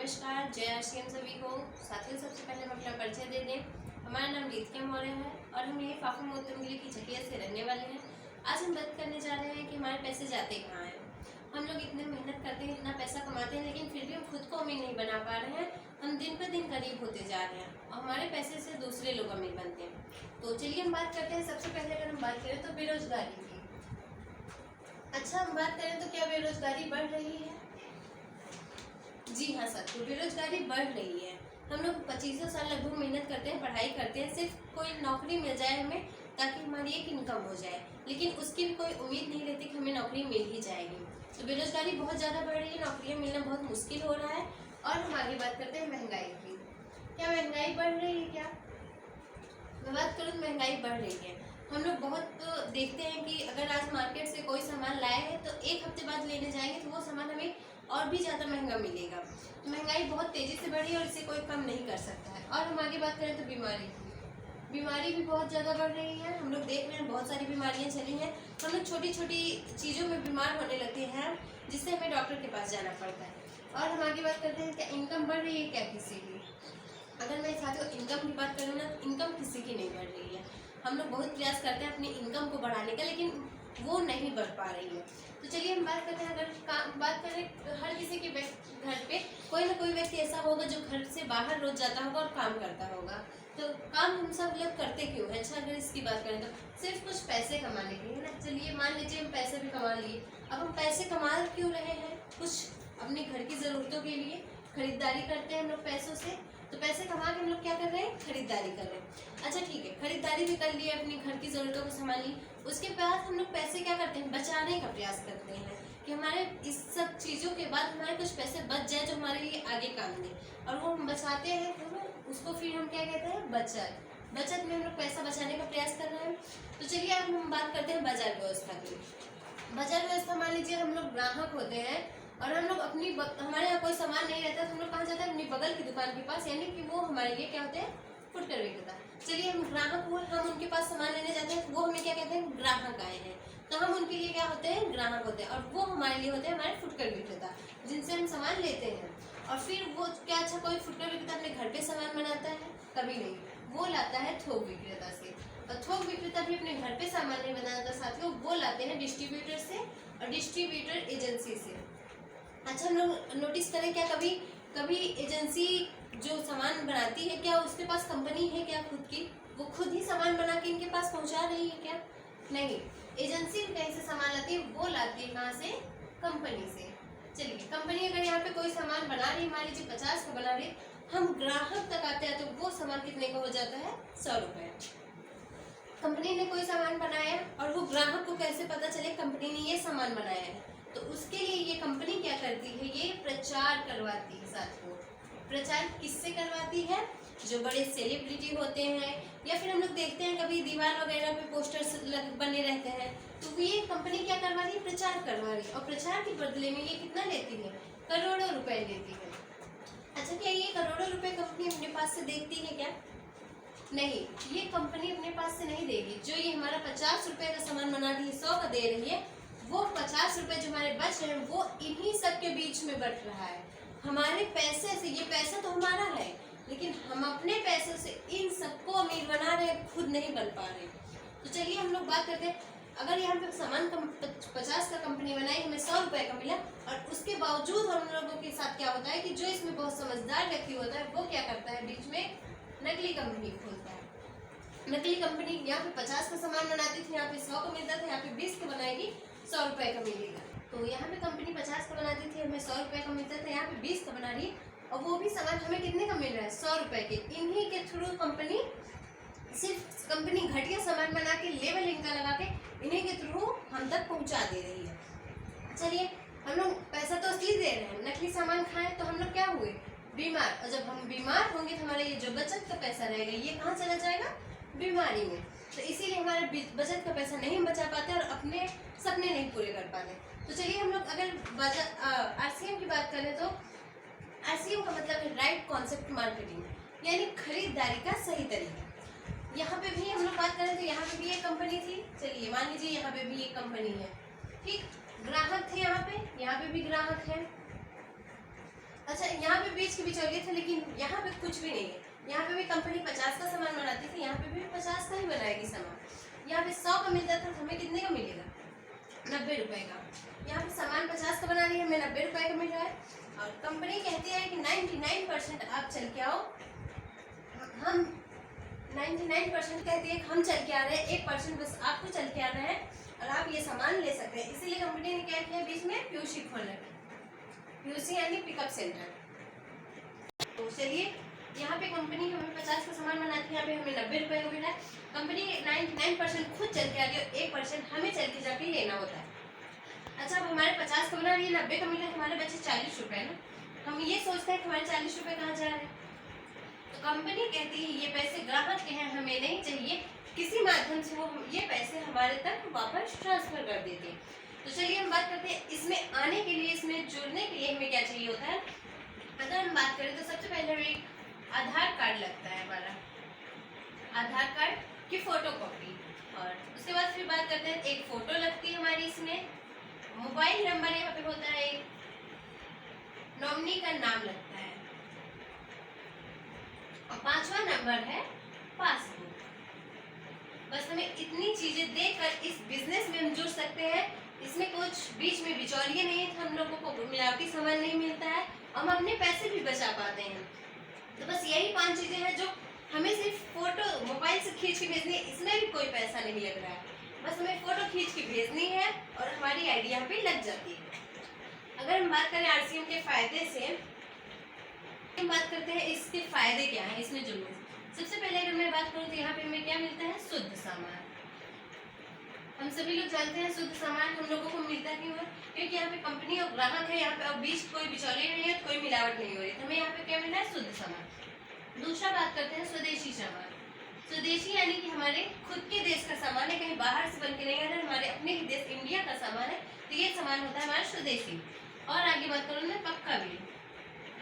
नमस्कार, जय आरसीएम सभी को। साथियों, सबसे पहले हम अपना परिचय दे दें। हमारा नाम रीतिका मौर्य है और हम यही फाफा मोहतमिली की चकिया से रहने वाले हैं। आज हम बात करने जा रहे हैं कि हमारे पैसे जाते कहाँ हैं। हम लोग इतने मेहनत करते हैं, इतना पैसा कमाते हैं, लेकिन फिर भी हम खुद को अमीर नहीं बना पा रहे हैं। हम दिन पर दिन करीब होते जा रहे हैं और हमारे पैसे से दूसरे लोग अमीर बनते हैं। तो चलिए हम बात करते हैं। सबसे पहले अगर हम बात करें तो बेरोजगारी की। अच्छा, हम बात करें तो क्या बेरोजगारी बढ़ रही है? जी हाँ साथियों, बेरोजगारी बढ़ रही है। हम लोग 25 साल लगभग मेहनत करते हैं, पढ़ाई करते हैं, सिर्फ कोई नौकरी मिल जाए हमें ताकि हमारी एक इनकम हो जाए, लेकिन उसकी भी कोई उम्मीद नहीं रहती कि हमें नौकरी मिल ही जाएगी। तो बेरोजगारी बहुत ज़्यादा बढ़ रही है, नौकरियाँ मिलना बहुत मुश्किल हो रहा है। और हम आगे बात करते हैं महंगाई की। क्या महंगाई बढ़ रही है? क्या मैं बात करूँ, महंगाई बढ़ रही है। हम लोग बहुत देखते हैं कि अगर आज मार्केट से कोई सामान लाए हैं तो एक हफ्ते बाद लेने जाएंगे तो वो सामान हमें और भी ज़्यादा महंगा मिलेगा। तो महंगाई बहुत तेज़ी से बढ़ी है और इसे कोई कम नहीं कर सकता है। और हम आगे बात करें तो बीमारी की। बीमारी भी बहुत ज़्यादा बढ़ रही है। हम लोग देख रहे हैं बहुत सारी बीमारियाँ चली हैं। हम लोग छोटी छोटी चीज़ों में बीमार होने लगते हैं जिससे हमें डॉक्टर के पास जाना पड़ता है। और हम आगे बात करते हैं, क्या इनकम बढ़ रही है क्या किसी की? अगर मैं साथियों इनकम की बात करूँ ना, तो इनकम किसी की नहीं बढ़ रही है। हम लोग बहुत प्रयास करते हैं अपनी इनकम को बढ़ाने का, लेकिन वो नहीं बढ़ पा रही है। तो चलिए हम बात करते हैं। अगर बात करें, हर किसी के घर पे कोई ना कोई व्यक्ति ऐसा होगा जो घर से बाहर रोज जाता होगा और काम करता होगा। तो काम हम सब लोग करते क्यों है? अच्छा, अगर इसकी बात करें तो सिर्फ कुछ पैसे कमाने के लिए, है ना। चलिए मान लीजिए हम पैसे भी कमा लिए। अब हम पैसे कमा क्यों रहे हैं? कुछ अपने घर की ज़रूरतों के लिए खरीदारी करते हैं हम लोग पैसों से। तो पैसे कमा के हम लोग क्या कर रहे हैं? खरीदारी कर रहे हैं। अच्छा ठीक है, खरीदारी भी कर लिए, अपनी घर की ज़रूरतों को संभाल ली। उसके बाद हम लोग पैसे क्या करते हैं? बचाने का प्रयास करते हैं कि हमारे इस सब चीज़ों के बाद हमारे कुछ पैसे बच जाए जो हमारे लिए आगे काम दे। और वो हम बचाते हैं तो उसको फिर हम क्या कहते हैं? बचत। बचत में हम लोग पैसा बचाने का प्रयास कर रहे हैं। तो चलिए अब हम बात करते हैं बाजार व्यवस्था की। बाजार व्यवस्था, मान लीजिए हम लोग ग्राहक होते हैं और हम लोग हमारे यहाँ कोई सामान नहीं रहता तो हम लोग कहाँ जाते हैं? अपनी बगल की दुकान के पास, यानी कि वो हमारे लिए क्या होते हैं? फुटकर विक्रेता। चलिए हम ग्राहक हुए, हम उनके पास सामान लेने जाते हैं, वो हमें क्या कहते हैं? ग्राहक आए हैं। तो हम उनके लिए क्या होते हैं? ग्राहक होते हैं। और वो हमारे लिए होते हैं हमारे फुटकर विक्रेता, जिनसे हम सामान लेते हैं। और फिर वो क्या, अच्छा कोई फुटकर विक्रेता अपने घर पे सामान बनाता है? कभी नहीं। वो लाता है थोक विक्रेता से। और थोक विक्रेता भी अपने घर पे सामान नहीं बनाता साथियों, वो लाते हैं डिस्ट्रीब्यूटर से और डिस्ट्रीब्यूटर एजेंसी से। अच्छा, हम लोग नोटिस करें, क्या कभी कभी एजेंसी जो सामान बनाती है, क्या उसके पास कंपनी है क्या खुद की? वो खुद ही सामान बना के इनके पास पहुंचा रही है क्या? नहीं, एजेंसी कहीं से सामान लाती है, वो लाती है कहाँ से? कंपनी से। चलिए, कंपनी अगर यहाँ पे कोई सामान बना रही है, मान लीजिए 50 का बना रही है, हम ग्राहक तक आते हैं तो वो सामान कितने का हो जाता है? 100 रुपये। कंपनी ने कोई सामान बनाया और वो ग्राहक को कैसे पता चले कंपनी ने ये सामान बनाया है? तो उसके लिए ये कंपनी क्या करती है? ये प्रचार करवाती है साथियों। प्रचार किससे करवाती है? जो बड़े सेलिब्रिटी होते हैं, या फिर हम लोग देखते हैं कभी दीवार वगैरह पे पोस्टर्स बने रहते हैं, तो ये कंपनी क्या करवा रही है? प्रचार करवा रही है। और प्रचार के बदले में ये कितना लेती है? करोड़ों रुपए लेती है। अच्छा, क्या ये करोड़ों रुपए कंपनी अपने पास से देखती है क्या? नहीं, ये कंपनी अपने पास से नहीं देगी। जो ये हमारा 50 रुपए का सामान बना रही है, 100 का दे रही है, वो 50 रुपए जो हमारे बच रहे हैं वो इन्हीं सब के बीच में बट रहा है। हमारे पैसे से, ये पैसा तो हमारा है, लेकिन हम अपने पैसे से इन सबको अमीर बना रहे हैं, खुद नहीं बन पा रहे। तो चलिए हम लोग बात करते हैं, अगर यहाँ पे सामान 50 का कंपनी बनाई, हमें 100 रुपए का मिला, और उसके बावजूद हम लोगों के साथ क्या होता है कि जो इसमें बहुत समझदार व्यक्ति होता है वो क्या करता है? बीच में नकली कंपनी खोलता है। नकली कंपनी यहाँ पे 50 का सामान बनाती थी, यहाँ पे 100 का मिलता था, यहाँ पे 20 का बनाएगी, 100 रुपए का मिलेगा। तो यहाँ पे कंपनी 50 का बनाती थी, हमें 100 रुपए का मिलता था, यहाँ पे 20 का बना रही है, और वो भी सामान हमें कितने का मिल रहा है? 100 रुपए के। इन्हीं के थ्रू कंपनी, सिर्फ कंपनी घटिया सामान बना के लेबल इनका लगा के इन्हीं के थ्रू हम तक पहुँचा दे रही है। चलिए, हम लोग पैसा तो असली दे रहे हैं, नकली सामान खाएं तो हम लोग क्या हुए? बीमार। और जब हम बीमार होंगे तो हमारा ये जो बचत का पैसा रहेगा ये कहाँ चला जाएगा? बीमारी में। तो इसीलिए हमारा बचत का पैसा नहीं बचा पाते और अपने सपने नहीं पूरे कर पाते। तो चलिए हम लोग अगर आरसीएम की बात करें तो आरसीएम का मतलब है राइट कॉन्सेप्ट मार्केटिंग, यानी खरीदारी का सही तरीका। यहाँ पे भी हम लोग बात करें तो यहाँ पे भी एक कंपनी थी। चलिए मान लीजिए यहाँ पे भी एक कंपनी है, ठीक। ग्राहक थे यहाँ पे भी ग्राहक है। अच्छा, यहाँ पे बीच के बिचौलिए थे, लेकिन यहाँ पे कुछ भी नहीं है। यहाँ पे भी कंपनी 50 का सामान बनाती थी, यहाँ पे भी 50 का ही बनाएगी सामान। यहाँ पे 100 का मिलता था, तो हमें कितने का मिलेगा? 90 रुपए का। यहाँ पे सामान 50 का बना रही है, हमें 90 रुपए का मिल रहा है। और कंपनी कहती है कि 99% आप चल के आओ। हम 99% कहती है कि हम चल के आ रहे हैं, 1% बस आपको चल के आना है और आप ये सामान ले सकते हैं। इसीलिए कंपनी ने क्या किया, बीच में पीयूसी खोल रखा, पीयूसी यानी पिकअप सेंटर। तो चलिए, यहाँ पे कंपनी हमें 50 का सामान बनाती है, यहाँ पे हमें 90 रुपए का मिल रहा है। कंपनी 99% खुद चल के आ रही है, 1% हमें चल के जाके लेना होता है। अच्छा, अब हमारे 50 का बना रही है, 90 का मिल रहा है, हमारे बचे 40 रुपए ना। हम ये सोचते हैं कि हमारे 40 रुपए कहाँ जा रहे हैं। तो कंपनी कहती है ये पैसे ग्राहक के हैं, हमें नहीं चाहिए, किसी माध्यम से वो ये पैसे हमारे तक वापस ट्रांसफर कर देते हैं। तो चलिए हम बात करते हैं इसमें आने के लिए, इसमें जुड़ने के लिए हमें क्या चाहिए होता है। अगर हम बात करें तो सबसे पहले हमें एक आधार कार्ड लगता है, हमारा आधार कार्ड की फोटोकॉपी। और उसके बाद फिर बात करते हैं, एक फोटो लगती है हमारी इसमें, मोबाइल नंबर यहाँ पे होता है, नॉमिनी का नाम लगता है, और 5वां नंबर है पासबुक। बस हमें इतनी चीजें देकर इस बिजनेस में हम जुड़ सकते हैं। इसमें कुछ बीच में बिचौलिए नहीं है, हम लोगों को मिलावटी सामान नहीं मिलता है, हम अपने पैसे भी बचा पाते हैं। तो बस यही 5 चीजें हैं जो हमें सिर्फ फोटो मोबाइल से खींच के भेजनी है, इसमें भी कोई पैसा नहीं लग रहा है। बस हमें फोटो खींच के भेजनी है और हमारी आईडी यहाँ पे लग जाती है। अगर हम बात करें आरसीएम के फायदे से, हम बात करते हैं इसके फायदे क्या है इसमें जुड़ने से। सबसे पहले अगर मैं बात करूँ तो यहाँ पे हमें क्या मिलता है, शुद्ध सामान। हम सभी लोग जानते हैं शुद्ध सामान हम लोगों को मिलता क्यों है, क्योंकि यहाँ पे कंपनी और ग्राहक है, यहाँ पे अब बीच कोई बिचौलिए नहीं है, कोई मिलावट नहीं हो रही, तो हमें यहाँ पे क्या मिल रहा है, शुद्ध सामान। दूसरा बात करते हैं स्वदेशी सामान। स्वदेशी यानी कि हमारे खुद के देश का सामान है, कहीं बाहर से बन के नहीं आ रहा है, हमारे अपने ही देश इंडिया का सामान है, तो ये सामान होता है हमारा स्वदेशी। और आगे बात करूँ मैं पक्का बिल,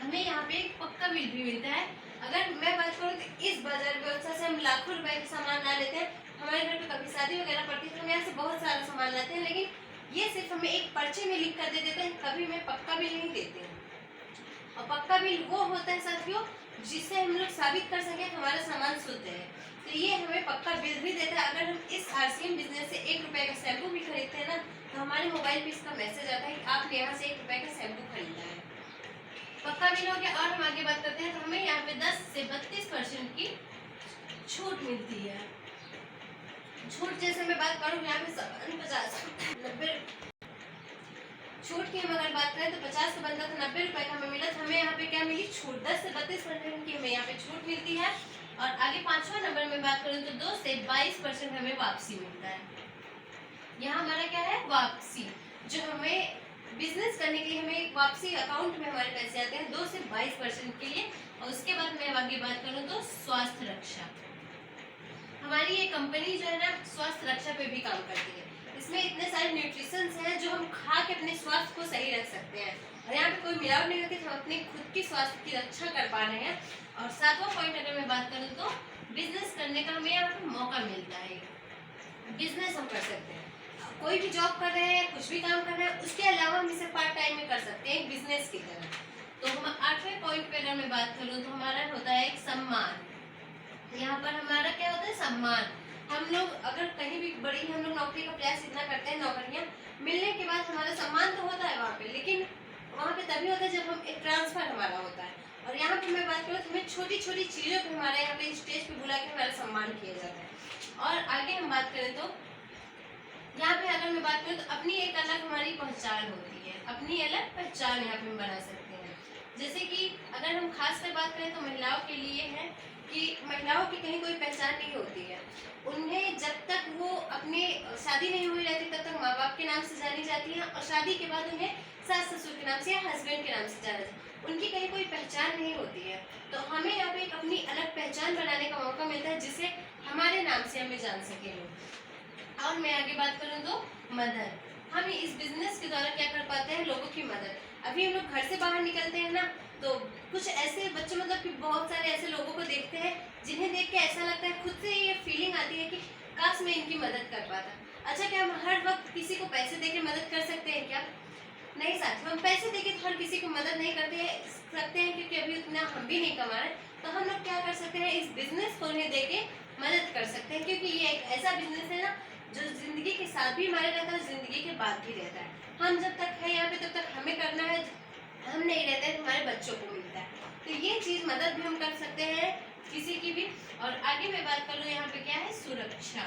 हमें यहाँ पे एक पक्का बिल भी मिलता है। अगर मैं बात करूँ तो इस बाजार व्यवस्था से हम लाखों रुपए का सामान ला लेते हैं, हमारे घर पे कभी शादी वगैरह पड़ती है तो हम यहाँ से बहुत सारा सामान लाते हैं, लेकिन ये सिर्फ हमें एक पर्चे में लिख कर दे देते हैं, कभी हमें पक्का बिल नहीं देते हैं। और पक्का बिल वो होता है साथियों जिससे हम लोग साबित कर सके हमारा सामान शुद्ध है, तो ये हमें पक्का बिल भी देता है। अगर हम इस आरसीएम बिजनेस से 1 रुपए का शैम्पू भी खरीदते हैं ना, तो हमारे मोबाइल पे इसका मैसेज आता है कि आपने यहाँ से 1 रुपए का शैम्पू खरीदा है, पक्का बिल हो गया। और हम आगे बात करते हैं तो हमें यहाँ पे 10 से 32% की छूट मिलती है। छूट जैसे मैं बात करूँ यहाँ पे 50-90 छूट की हम अगर बात करें तो 50 का बनता था, 90 रुपए का हमें मिला, तो हमें यहाँ पे क्या मिली छूट, 10 से 32% की हमें यहाँ पे छूट मिलती है। और आगे 5वां नंबर में बात करूँ तो 2 से 22% हमें वापसी मिलता है। यहाँ हमारा क्या है, वापसी, जो हमें बिजनेस करने के लिए हमें एक वापसी अकाउंट में हमारे पैसे आते हैं 2 से 22% के लिए। और उसके बाद मैं आगे बात करूँ तो स्वास्थ्य रक्षा, हमारी ये कंपनी जो है ना स्वास्थ्य रक्षा पे भी काम करती है। इसमें इतने सारे न्यूट्रिशंस हैं जो हम खा के अपने स्वास्थ्य को सही रख सकते हैं, और यहाँ पे कोई मिलावट नहीं होती, हम अपने खुद की स्वास्थ्य की रक्षा कर पा रहे हैं। और 7वां पॉइंट अगर मैं बात करूँ तो बिजनेस करने का हमें यहाँ पे मौका मिलता है, बिजनेस हम कर सकते हैं, कोई भी जॉब कर रहे हैं, कुछ भी काम कर रहे हैं, उसके अलावा हम इसे पार्ट टाइम में कर सकते हैं, एक बिजनेस की तरह। तो हम 8वें पॉइंट पे अगर मैं बात करूँ तो हमारा होता है एक सम्मान। यहाँ पर हमारा क्या होता है, सम्मान। हम लोग अगर कहीं भी बड़ी हम लोग नौकरी का प्रयास इतना करते हैं, नौकरियाँ मिलने के बाद हमारा सम्मान तो होता है वहाँ पे, लेकिन वहाँ पे तभी होता है जब हम एक ट्रांसफर हमारा होता है। और यहाँ पे मैं बात करूँ तो हमें छोटी छोटी चीज़ों पर हमारे यहाँ पे स्टेज पे बुला के हमारा सम्मान किया जाता है। और आगे हम बात करें तो यहाँ पे अगर मैं बात करूँ तो अपनी एक अलग हमारी पहचान होती है, अपनी अलग पहचान यहाँ पे हम बना सकते हैं। जैसे कि अगर हम खास कर बात करें तो महिलाओं के लिए है कि महिलाओं की कहीं कोई पहचान नहीं होती है, उन्हें जब तक वो अपने शादी नहीं हुई रहती तब तक माँ बाप के नाम से जानी जाती है, और शादी के बाद उन्हें सास ससुर के नाम से या हस्बैंड के नाम से जाना जाता है, उनकी कहीं कोई पहचान नहीं होती है। तो हमें यहाँ पे एक अपनी अलग पहचान बनाने का मौका मिलता है जिससे हमारे नाम से हमें जान सके लोग। और मैं आगे बात करूँ तो मदद, हम इस बिजनेस के द्वारा क्या कर पाते हैं, लोगों की मदद। अभी हम लोग घर से बाहर निकलते हैं ना, तो कुछ ऐसे बच्चे मतलब कि बहुत सारे ऐसे लोगों को देखते हैं जिन्हें देख के ऐसा लगता है, खुद से ये फीलिंग आती है कि काश मैं इनकी मदद कर पाता। अच्छा, क्या हम हर वक्त किसी को पैसे दे के मदद कर सकते हैं क्या? नहीं साथियों, हम पैसे देके तो हर किसी को मदद नहीं सकते हैं, क्योंकि अभी उतना हम भी नहीं कमा रहे। तो हम लोग क्या कर सकते हैं, इस बिजनेस को उन्हें देके मदद कर सकते हैं, क्योंकि ये एक ऐसा बिजनेस है ना जो जिंदगी के साथ भी हमारे रहता है, जिंदगी के बाद भी रहता है। हम जब तक है यहाँ पे तब तक हमें करना है, हम नहीं रहते हैं तो हमारे बच्चों को मिलता है। तो ये चीज मदद भी हम कर सकते हैं किसी की भी। और आगे मैं बात करूँ, यहाँ पे क्या है, सुरक्षा।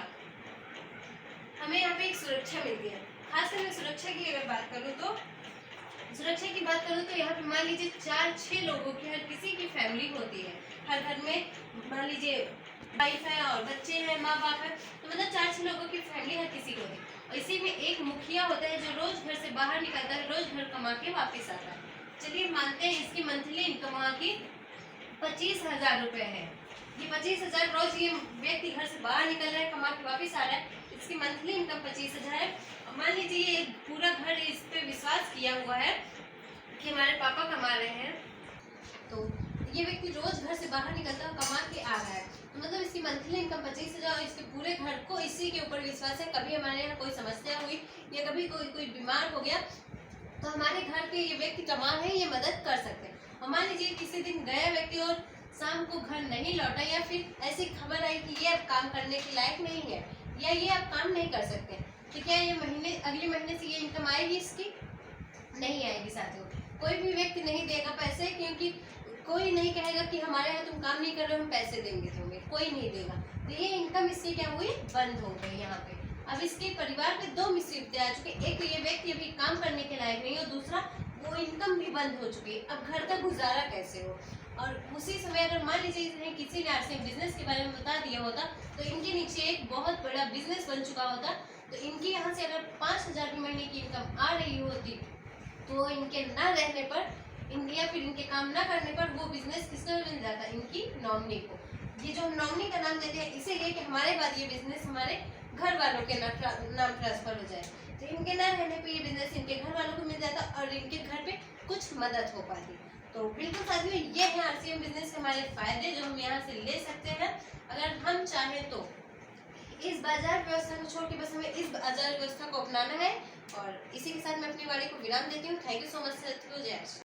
हमें यहाँ पे एक सुरक्षा मिलती है। खासकर मैं सुरक्षा की अगर बात करूँ तो यहाँ पे मान लीजिए 4-6 लोगों की, हर किसी की फैमिली होती है। हर घर में मान लीजिए वाइफ है और बच्चे हैं, माँ बाप है, तो मतलब 4-6 लोगों की फैमिली हर किसी की होती है। और इसी में एक मुखिया होता है जो रोज घर से बाहर निकलता है, रोज घर कमा के वापिस आता है। चलिए मानते हैं इसकी मंथली इनकम वहाँ की 25,000 रुपए है। ये 25,000 रोज ये व्यक्ति घर से बाहर निकल रहा है, कमा के वापिस आ रहा है, इसकी मंथली इनकम 25,000 है। मान लीजिए ये पूरा घर इस पे विश्वास किया हुआ है कि हमारे पापा कमा रहे हैं, तो ये व्यक्ति रोज घर से बाहर निकलता है, कमा के आ रहा है, तो मतलब इसकी मंथली इनकम 25,000 और इसके पूरे घर को इसी के ऊपर विश्वास है। कभी हमारे यहाँ कोई समस्या हुई या कभी कोई बीमार हो गया तो हमारे घर पे ये व्यक्ति कमा है, ये मदद कर सकते हैं। और मान लीजिए किसी दिन गया व्यक्ति और शाम को घर नहीं लौटा, या फिर ऐसी खबर आई कि ये अब काम करने के लायक नहीं है या ये अब काम नहीं कर सकते, तो क्या ये अगले महीने से ये इनकम आएगी? इसकी नहीं आएगी साथियों। कोई भी व्यक्ति नहीं देगा पैसे, क्योंकि कोई नहीं कहेगा कि हमारे यहाँ तुम काम नहीं कर रहे हो, हम पैसे देंगे तुम्हें, कोई नहीं देगा। तो ये इनकम इसकी क्या हुई, बंद हो गई यहाँ पे। अब इसके परिवार पे 2 मुसीबतें आ चुकी, एक तो ये व्यक्ति अभी काम करने के लायक नहीं, और दूसरा वो इनकम भी बंद हो चुकी है। अब घर का गुजारा कैसे हो? और उसी समय अगर मान लीजिए इन्हें किसी ने आरसीएम बिजनेस के बारे में बता दिया होता, तो इनके नीचे एक बहुत बड़ा बिजनेस बन चुका होता। तो इनके यहाँ से अगर 5,000 की महीने की इनकम आ रही होती, तो इनके ना रहने पर, या फिर इनके काम ना करने पर वो बिजनेस किसको मिल जाता, इनकी नॉमिनी को। ये जो हम नॉमिनी का नाम देते हैं इसीलिए कि हमारे बाद ये बिजनेस हमारे घर वालों के नाम ट्रांसफर हो जाए। तो इनके ना रहने पे ये बिजनेस इनके घर वालों को मिल जाता और इनके घर पे कुछ मदद हो पाती। तो बिल्कुल साथियों, ये है आरसीएम बिजनेस के हमारे फायदे जो हम यहाँ से ले सकते हैं अगर हम चाहें तो। इस बाजार व्यवस्था को छोड़ के बस हमें इस बाजार व्यवस्था को अपनाना है। और इसी के साथ मैं अपनी वाणी को विराम देती हूँ। थैंक यू सो मच साथियों, जय श्री।